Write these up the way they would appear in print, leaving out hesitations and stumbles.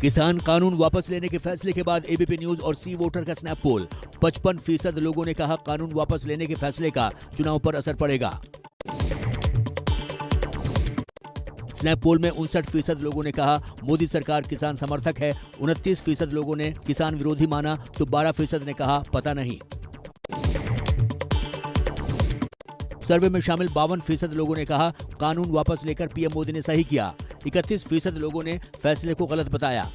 किसान कानून वापस लेने के फैसले के बाद एबीपी न्यूज और सी वोटर का स्नैप पोल। 55% लोगों ने कहा कानून वापस लेने के फैसले का चुनाव पर असर पड़ेगा। स्नैप पोल में 59% लोगों ने कहा मोदी सरकार किसान समर्थक है, 29% लोगों ने किसान विरोधी माना तो 12% ने कहा पता नहीं। सर्वे में शामिल 52% लोगों ने कहा कानून वापस लेकर पीएम मोदी ने सही किया, 31% लोगों ने फैसले को गलत बताया।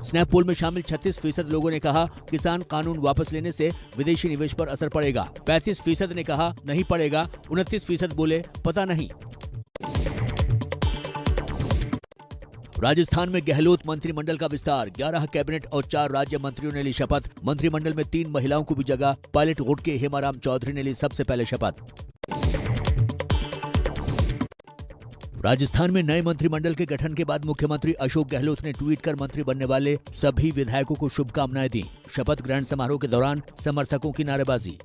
स्नैप पोल में शामिल 36% लोगों ने कहा किसान कानून वापस लेने से विदेशी निवेश पर असर पड़ेगा, 35% ने कहा नहीं पड़ेगा, 29% बोले पता नहीं। राजस्थान में गहलोत मंत्रिमंडल का विस्तार, 11 कैबिनेट और 4 राज्य मंत्रियों ने ली शपथ। मंत्रिमंडल में 3 महिलाओं को भी जगह। पायलट वोट के हेमाराम चौधरी ने ली सबसे पहले शपथ। राजस्थान में नए मंत्रिमंडल के गठन के बाद मुख्यमंत्री अशोक गहलोत ने ट्वीट कर मंत्री बनने वाले सभी विधायकों को शुभकामनाएं दी। शपथ ग्रहण समारोह के दौरान समर्थकों की नारेबाजी।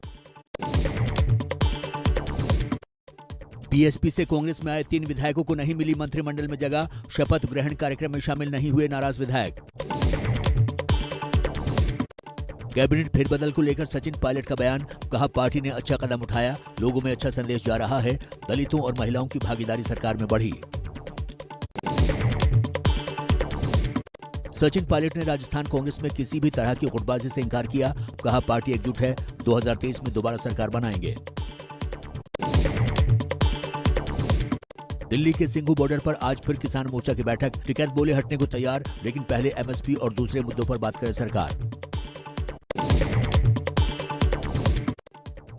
बीएसपी से कांग्रेस में आए 3 विधायकों को नहीं मिली मंत्रिमंडल में जगह। शपथ ग्रहण कार्यक्रम में शामिल नहीं हुए नाराज विधायक। कैबिनेट फेरबदल को लेकर सचिन पायलट का बयान, कहा पार्टी ने अच्छा कदम उठाया, लोगों में अच्छा संदेश जा रहा है, दलितों और महिलाओं की भागीदारी सरकार में बढ़ी। सचिन पायलट ने राजस्थान कांग्रेस में किसी भी तरह की गुटबाजी से इंकार किया, कहा पार्टी एकजुट है, 2023 में दोबारा सरकार बनाएंगे। दिल्ली के सिंघू बॉर्डर पर आज फिर किसान मोर्चा की बैठक, टिकैत बोले हटने को तैयार, लेकिन पहले एमएसपी और दूसरे मुद्दों पर बात करे सरकार।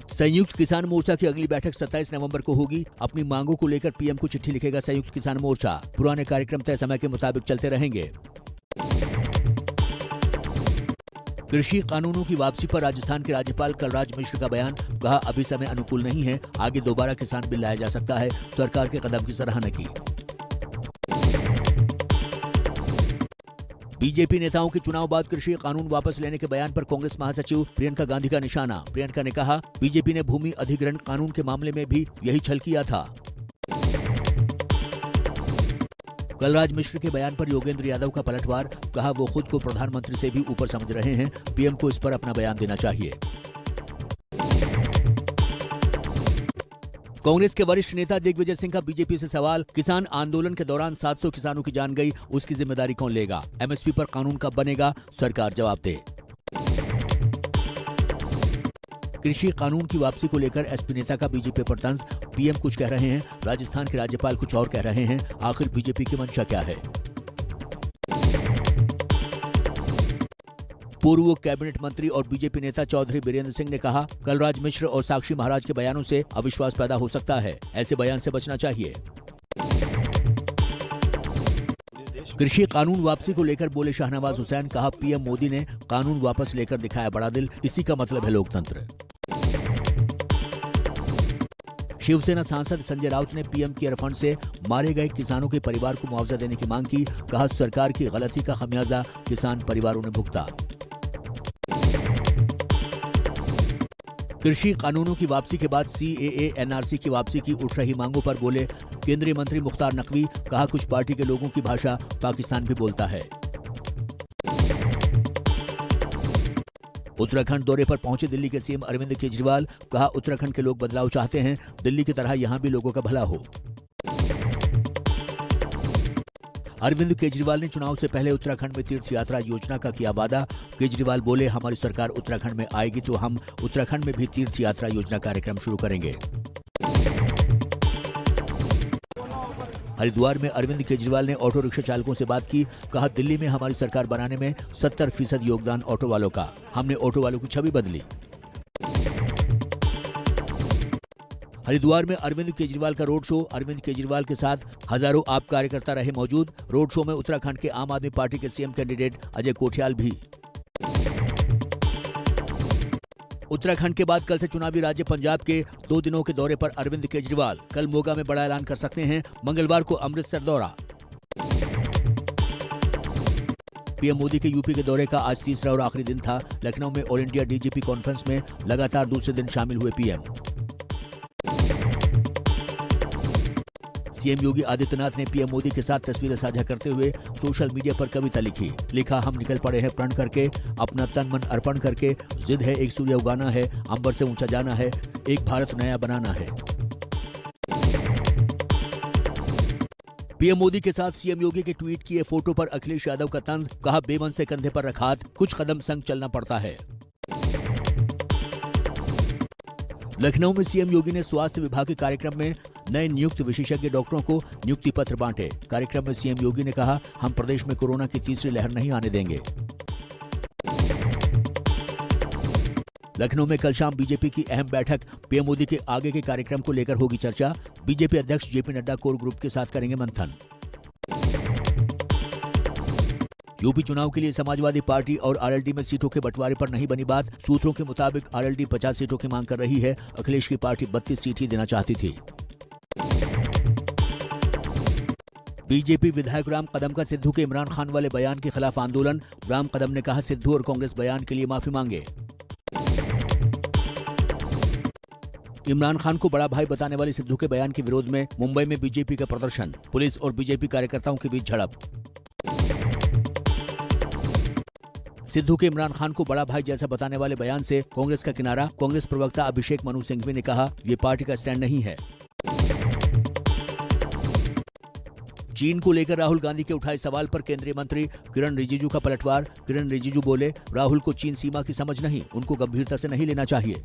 संयुक्त किसान मोर्चा की अगली बैठक 27 नवंबर को होगी। अपनी मांगों को लेकर पीएम को चिट्ठी लिखेगा संयुक्त किसान मोर्चा। पुराने कार्यक्रम तय समय के मुताबिक चलते रहेंगे। कृषि कानूनों की वापसी पर राजस्थान के राज्यपाल कलराज मिश्र का बयान, कहा अभी समय अनुकूल नहीं है, आगे दोबारा किसान बिल लाया जा सकता है, सरकार के कदम की सराहना की। बीजेपी नेताओं के चुनाव बाद कृषि कानून वापस लेने के बयान पर कांग्रेस महासचिव प्रियंका गांधी का निशाना। प्रियंका ने कहा बीजेपी ने भूमि अधिग्रहण कानून के मामले में भी यही छल किया था। कलराज मिश्र के बयान पर योगेंद्र यादव का पलटवार, कहा वो खुद को प्रधानमंत्री से भी ऊपर समझ रहे हैं, पीएम को इस पर अपना बयान देना चाहिए। कांग्रेस के वरिष्ठ नेता दिग्विजय सिंह का बीजेपी से सवाल, किसान आंदोलन के दौरान 700 किसानों की जान गई, उसकी जिम्मेदारी कौन लेगा? एमएसपी पर कानून कब बनेगा? सरकार जवाब दे। कृषि कानून की वापसी को लेकर एसपी नेता का बीजेपी पर तंज, पीएम कुछ कह रहे हैं, राजस्थान के राज्यपाल कुछ और कह रहे हैं, आखिर बीजेपी की मंशा क्या है? पूर्व कैबिनेट मंत्री और बीजेपी नेता चौधरी बीरेंद्र सिंह ने कहा कलराज मिश्र और साक्षी महाराज के बयानों से अविश्वास पैदा हो सकता है, ऐसे बयान से बचना चाहिए। कृषि कानून वापसी को लेकर बोले शाहनवाज हुसैन, कहा पीएम मोदी ने कानून वापस लेकर दिखाया बड़ा दिल, इसी का मतलब है लोकतंत्र। शिवसेना सांसद संजय राउत ने पीएम केयर फंड से मारे गए किसानों के परिवार को मुआवजा देने की मांग की, कहा सरकार की गलती का खमियाजा किसान परिवारों ने भुगता। कृषि कानूनों की वापसी के बाद सीएए एनआरसी की वापसी की उठ रही मांगों पर बोले केंद्रीय मंत्री मुख्तार नकवी, कहा कुछ पार्टी के लोगों की भाषा पाकिस्तान भी बोलता है। उत्तराखंड दौरे पर पहुंचे दिल्ली के सीएम अरविंद केजरीवाल, कहा उत्तराखंड के लोग बदलाव चाहते हैं, दिल्ली की तरह यहां भी लोगों का भला हो। अरविंद केजरीवाल ने चुनाव से पहले उत्तराखंड में तीर्थ यात्रा योजना का किया वादा। केजरीवाल बोले हमारी सरकार उत्तराखंड में आएगी तो हम उत्तराखंड में भी तीर्थ यात्रा योजना कार्यक्रम शुरू करेंगे। हरिद्वार में अरविंद केजरीवाल ने ऑटो रिक्शा चालकों से बात की, कहा दिल्ली में हमारी सरकार बनाने में 70% योगदान ऑटो वालों का, हमने ऑटो वालों की छवि बदली। हरिद्वार में अरविंद केजरीवाल का रोड शो, अरविंद केजरीवाल के साथ हजारों आप कार्यकर्ता रहे मौजूद। रोड शो में उत्तराखंड के आम आदमी पार्टी के सीएम कैंडिडेट अजय कोठियाल भी। उत्तराखंड के बाद कल से चुनावी राज्य पंजाब के 2 दिनों के दौरे पर अरविंद केजरीवाल, कल मोगा में बड़ा ऐलान कर सकते हैं, मंगलवार को अमृतसर दौरा। पीएम मोदी के यूपी के दौरे का आज तीसरा और आखिरी दिन था। लखनऊ में ऑल इंडिया डीजीपी कॉन्फ्रेंस में लगातार दूसरे दिन शामिल हुए पीएम। सीएम योगी आदित्यनाथ ने पीएम मोदी के साथ तस्वीरें साझा करते हुए सोशल मीडिया पर कविता लिखी। लिखा, हम निकल पड़े हैं प्रण करके, अपना तन मन अर्पण करके, जिद है एक सूर्य उगाना है, अंबर से ऊंचा जाना है, एक भारत नया बनाना है। पीएम मोदी के साथ सीएम योगी के ट्वीट किए फोटो पर अखिलेश यादव का तंज, कहा बेमन से कंधे पर रखा हाथ, कुछ कदम संग चलना पड़ता है। लखनऊ में सीएम योगी ने स्वास्थ्य विभाग के कार्यक्रम में नए नियुक्त विशेषज्ञ डॉक्टरों को नियुक्ति पत्र बांटे। कार्यक्रम में सीएम योगी ने कहा, हम प्रदेश में कोरोना की तीसरी लहर नहीं आने देंगे। लखनऊ में कल शाम बीजेपी की अहम बैठक, पीएम मोदी के आगे के कार्यक्रम को लेकर होगी चर्चा। बीजेपी अध्यक्ष जेपी नड्डा कोर ग्रुप के साथ करेंगे मंथन। यूपी चुनाव के लिए समाजवादी पार्टी और आरएलडी में सीटों के बंटवारे पर नहीं बनी बात। सूत्रों के मुताबिक आरएलडी 50 सीटों की मांग कर रही है। अखिलेश की पार्टी 32 सीट ही देना चाहती थी। बीजेपी विधायक राम कदम का सिद्धू के इमरान खान वाले बयान के खिलाफ आंदोलन। राम कदम ने कहा, सिद्धू और कांग्रेस बयान के लिए माफी मांगे। इमरान खान को बड़ा भाई बताने वाले सिद्धू के बयान के विरोध में मुंबई में बीजेपी का प्रदर्शन। पुलिस और बीजेपी कार्यकर्ताओं के बीच झड़प। सिद्धू के इमरान खान को बड़ा भाई जैसा बताने वाले बयान से कांग्रेस का किनारा। कांग्रेस प्रवक्ता अभिषेक मनु सिंघवी ने कहा, ये पार्टी का स्टैंड नहीं है। चीन को लेकर राहुल गांधी के उठाए सवाल पर केंद्रीय मंत्री किरण रिजिजू का पलटवार। किरण रिजिजू बोले, राहुल को चीन सीमा की समझ नहीं, उनको गंभीरता से नहीं लेना चाहिए।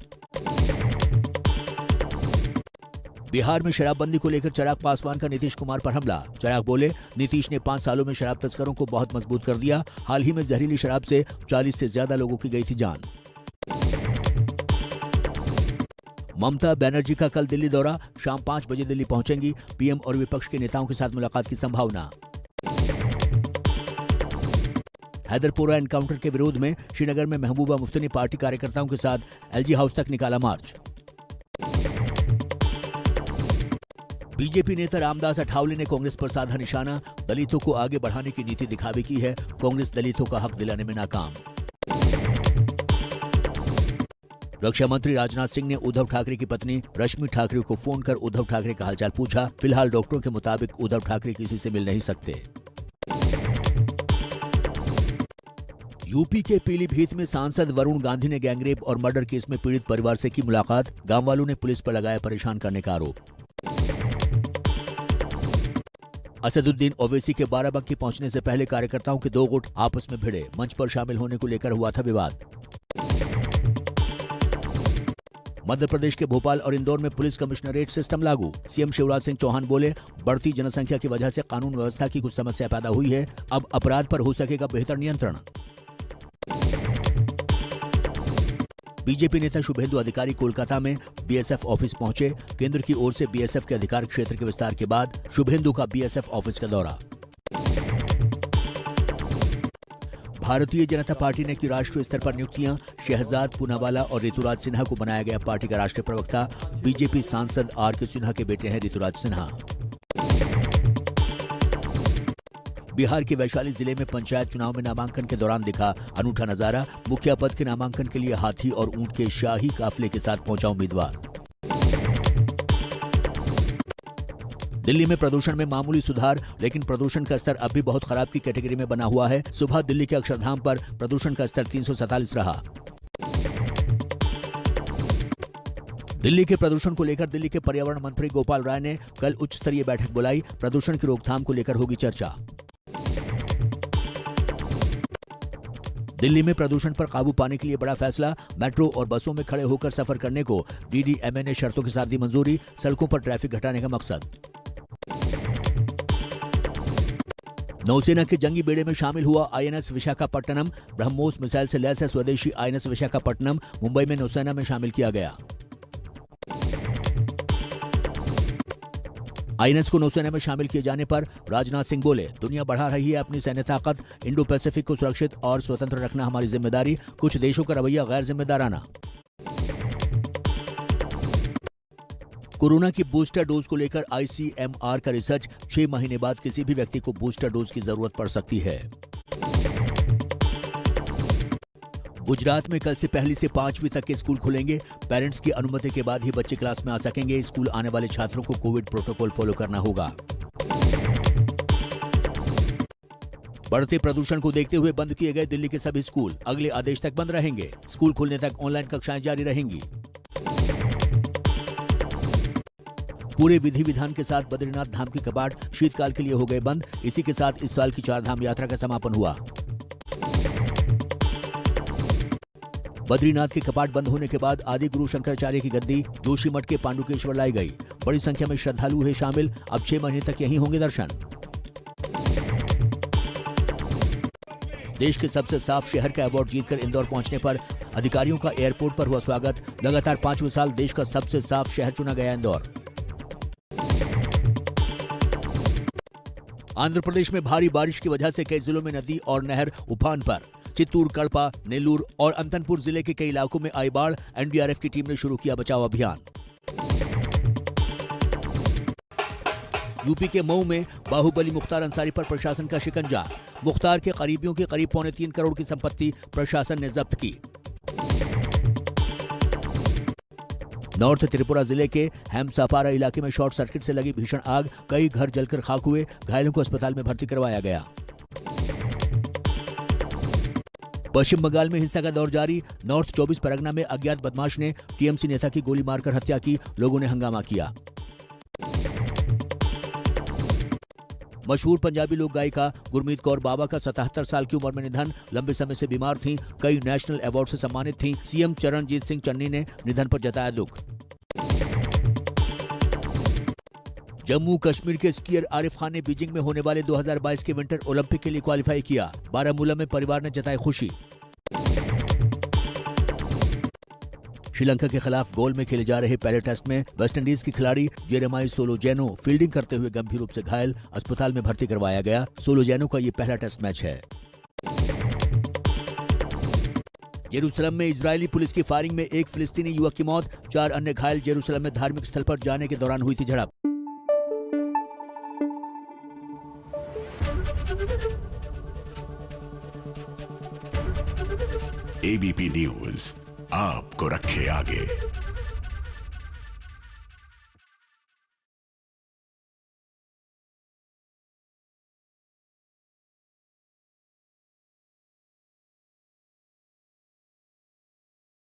बिहार में शराबबंदी को लेकर चिराग पासवान का नीतीश कुमार पर हमला। चिराग बोले, नीतीश ने 5 सालों में शराब तस्करों को बहुत मजबूत कर दिया। हाल ही में जहरीली शराब से 40 से ज्यादा लोगों की गई थी जान। ममता बनर्जी का कल दिल्ली दौरा, शाम 5 बजे दिल्ली पहुंचेंगी। पीएम और विपक्ष के नेताओं के साथ मुलाकात की संभावना। हैदरपुरा एनकाउंटर के विरोध में श्रीनगर में महबूबा मुफ्ती ने पार्टी कार्यकर्ताओं के साथ एलजी हाउस तक निकाला मार्च। बीजेपी नेता रामदास अठावले ने कांग्रेस पर साधा निशाना। दलितों को आगे बढ़ाने की नीति दिखावे की है, कांग्रेस दलितों का हक दिलाने में नाकाम। रक्षा मंत्री राजनाथ सिंह ने उद्धव ठाकरे की पत्नी रश्मि ठाकरे को फोन कर उद्धव ठाकरे का हालचाल पूछा। फिलहाल डॉक्टरों के मुताबिक उद्धव ठाकरे किसी से मिल नहीं सकते। यूपी के पीलीभीत में सांसद वरुण गांधी ने गैंगरेप और मर्डर केस में पीड़ित परिवार से की मुलाकात। गांव वालों ने पुलिस पर लगाया परेशान करने का आरोप। असदुद्दीन ओवैसी के बाराबंकी पहुंचने से पहले कार्यकर्ताओं के 2 गुट आपस में भिड़े। मंच पर शामिल होने को लेकर हुआ था विवाद। मध्य प्रदेश के भोपाल और इंदौर में पुलिस कमिश्नरेट सिस्टम लागू। सीएम शिवराज सिंह चौहान बोले, बढ़ती जनसंख्या की वजह से कानून व्यवस्था की कुछ समस्या पैदा हुई है, अब अपराध पर हो सकेगा बेहतर नियंत्रण। बीजेपी नेता शुभेंदु अधिकारी कोलकाता में बीएसएफ ऑफिस पहुंचे। केंद्र की ओर से बीएसएफ के अधिकार क्षेत्र के विस्तार के बाद शुभेंदु का बीएसएफ ऑफिस का दौरा। भारतीय जनता पार्टी ने की राष्ट्रीय स्तर पर नियुक्तियां। शहजाद पूनावाला और ऋतुराज सिन्हा को बनाया गया पार्टी का राष्ट्रीय प्रवक्ता। बीजेपी सांसद आर.के. सिन्हा के बेटे हैं ऋतुराज सिन्हा। बिहार के वैशाली जिले में पंचायत चुनाव में नामांकन के दौरान दिखा अनूठा नजारा। मुखिया पद के नामांकन के लिए हाथी और ऊंट के शाही काफिले के साथ पहुंचा उम्मीदवार। दिल्ली में प्रदूषण में मामूली सुधार, लेकिन प्रदूषण का स्तर अब भी बहुत खराब की कैटेगरी में बना हुआ है। सुबह दिल्ली के अक्षरधाम पर प्रदूषण का स्तर 347 रहा। दिल्ली के प्रदूषण को लेकर दिल्ली के पर्यावरण मंत्री गोपाल राय ने कल उच्च स्तरीय बैठक बुलाई। प्रदूषण की रोकथाम को लेकर होगी चर्चा। दिल्ली में प्रदूषण पर काबू पाने के लिए बड़ा फैसला। मेट्रो और बसों में खड़े होकर सफर करने को डीडीएमए ने शर्तों के साथ दी मंजूरी। सड़कों पर ट्रैफिक घटाने का मकसद। नौसेना के जंगी बेड़े में शामिल हुआ आईएनएस विशाखापट्टनम। ब्रह्मोस मिसाइल से लैस है स्वदेशी आईएनएस विशाखापट्टनम। मुंबई में नौसेना में शामिल किया गया। आईएनएस को नौसेना में शामिल किए जाने पर राजनाथ सिंह बोले, दुनिया बढ़ा रही है अपनी सैन्य ताकत। इंडो पैसिफिक को सुरक्षित और स्वतंत्र रखना हमारी जिम्मेदारी। कुछ देशों का रवैया गैर जिम्मेदाराना। कोरोना की बूस्टर डोज को लेकर आईसीएमआर का रिसर्च। 6 महीने बाद किसी भी व्यक्ति को बूस्टर डोज की जरूरत पड़ सकती है। गुजरात में कल से 1 से 5वीं तक के स्कूल खुलेंगे। पेरेंट्स की अनुमति के बाद ही बच्चे क्लास में आ सकेंगे। स्कूल आने वाले छात्रों को कोविड प्रोटोकॉल फॉलो करना होगा। बढ़ते प्रदूषण को देखते हुए बंद किए गए दिल्ली के सभी स्कूल अगले आदेश तक बंद रहेंगे। स्कूल खुलने तक ऑनलाइन कक्षाएं जारी रहेंगी। पूरे विधि विधान के साथ बद्रीनाथ धाम के कपाट शीतकाल के लिए हो गए बंद। इसी के साथ इस साल की 4 धाम यात्रा का समापन हुआ। बद्रीनाथ के कपाट बंद होने के बाद आदि गुरु शंकराचार्य की गद्दी जोशीमठ के पांडुकेश्वर लाई गई। बड़ी संख्या में श्रद्धालु है शामिल। अब 6 महीने तक यहीं होंगे दर्शन। देश के सबसे साफ शहर का अवार्ड जीतकर इंदौर पहुंचने पर अधिकारियों का एयरपोर्ट पर हुआ स्वागत। लगातार 5वें साल देश का सबसे साफ शहर चुना गया इंदौर। आंध्र प्रदेश में भारी बारिश की वजह से कई जिलों में नदी और नहर उफान पर। चित्तूर, कड़पा, नेल्लूर और अंतनपुर जिले के कई इलाकों में आई बाढ़। एनडीआरएफ की टीम ने शुरू किया बचाव अभियान। यूपी के मऊ में बाहुबली मुख्तार अंसारी पर प्रशासन का शिकंजा। मुख्तार के करीबियों की करीब 3.25 करोड़ की संपत्ति प्रशासन ने जब्त की। नॉर्थ त्रिपुरा जिले के हेमसापारा इलाके में शॉर्ट सर्किट से लगी भीषण आग। कई घर जलकर खाक हुए। घायलों को अस्पताल में भर्ती करवाया गया। पश्चिम बंगाल में हिंसा का दौर जारी। नॉर्थ 24 परगना में अज्ञात बदमाश ने टीएमसी नेता की गोली मारकर हत्या की। लोगों ने हंगामा किया। मशहूर पंजाबी लोक गायिका गुरमीत कौर बाबा का 77 साल की उम्र में निधन। लंबे समय से बीमार थीं। कई नेशनल अवार्ड से सम्मानित थीं। सीएम चरणजीत सिंह चन्नी ने निधन पर जताया दुख। जम्मू कश्मीर के स्कीयर आरिफ खान ने बीजिंग में होने वाले 2022 के विंटर ओलंपिक के लिए क्वालिफाई किया। बारामूला में परिवार ने जताई खुशी। श्रीलंका के खिलाफ गोल में खेले जा रहे पहले टेस्ट में वेस्टइंडीज के खिलाड़ी जेरेमाई सोलोजेनो फील्डिंग करते हुए गंभीर रूप से घायल। अस्पताल में भर्ती करवाया गया। सोलोजेनो का ये पहला टेस्ट मैच है। जेरूसलम में इजरायली पुलिस की फायरिंग में एक फिलिस्तीनी युवक की मौत। 4 अन्य घायल। जेरूसलम में धार्मिक स्थल पर जाने के दौरान हुई थी झड़प। एबीपी न्यूज आपको रखे आगे।